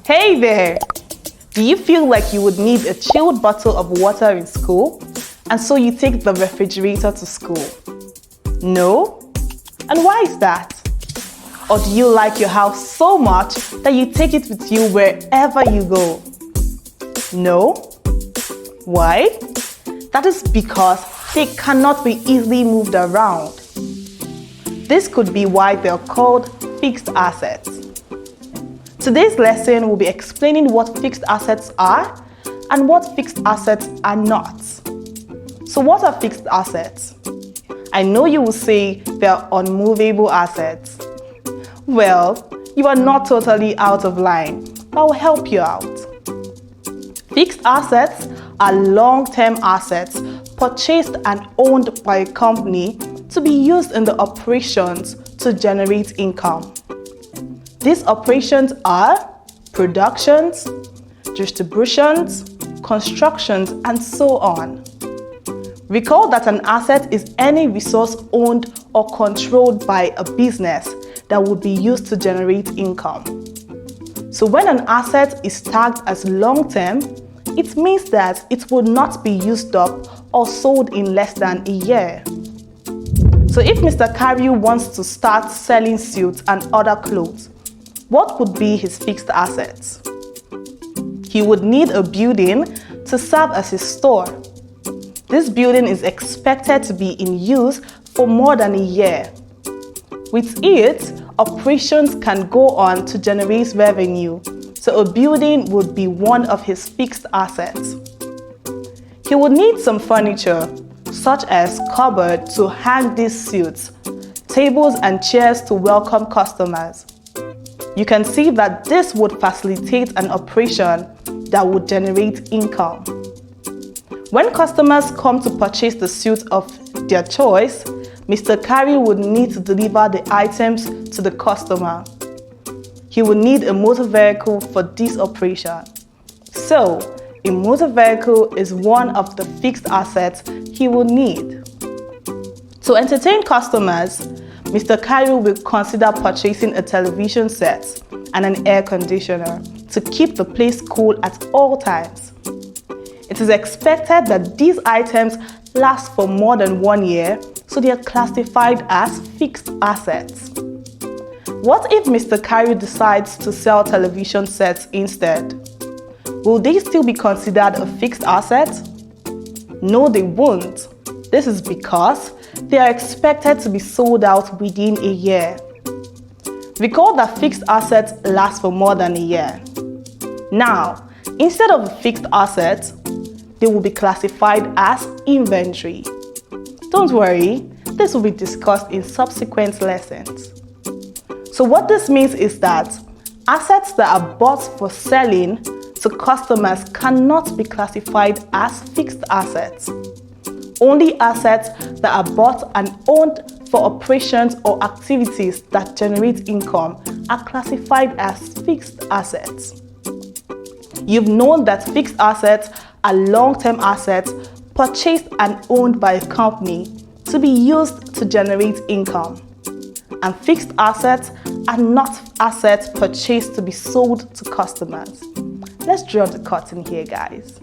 Hey there! Do you feel like you would need a chilled bottle of water in school, and so you take the refrigerator to school? No? And why is that? Or do you like your house so much that you take it with you wherever you go? No? Why? That is because they cannot be easily moved around. This could be why they are called fixed assets. Today's lesson will be explaining what fixed assets are and what fixed assets are not. So what are fixed assets? I know you will say they are unmovable assets. Well, you are not totally out of line, but I will help you out. Fixed assets are long-term assets purchased and owned by a company to be used in the operations to generate income. These operations are productions, distributions, constructions, and so on. Recall that an asset is any resource owned or controlled by a business that would be used to generate income. So when an asset is tagged as long-term, it means that it will not be used up or sold in less than a year. So if Mr. Kariu wants to start selling suits and other clothes, what would be his fixed assets? He would need a building to serve as his store. This building is expected to be in use for more than a year. With it, operations can go on to generate revenue, so a building would be one of his fixed assets. He would need some furniture, such as cupboard to hang these suits, tables and chairs to welcome customers. You can see that this would facilitate an operation that would generate income. When customers come to purchase the suit of their choice, Mr. Kariu would need to deliver the items to the customer. He would need a motor vehicle for this operation. So, a motor vehicle is one of the fixed assets he will need. To entertain customers, Mr. Kariu will consider purchasing a television set and an air conditioner to keep the place cool at all times. It is expected that these items last for more than 1 year, so they are classified as fixed assets. What if Mr. Kariu decides to sell television sets instead? Will they still be considered a fixed asset? No, they won't. This is because they are expected to be sold out within a year. Recall that fixed assets last for more than a year. Now, instead of a fixed asset, they will be classified as inventory. Don't worry, this will be discussed in subsequent lessons. So what this means is that assets that are bought for selling to customers cannot be classified as fixed assets. Only assets that are bought and owned for operations or activities that generate income are classified as fixed assets. You've known that fixed assets are long-term assets purchased and owned by a company to be used to generate income. And fixed assets are not assets purchased to be sold to customers. Let's draw the curtain here, guys.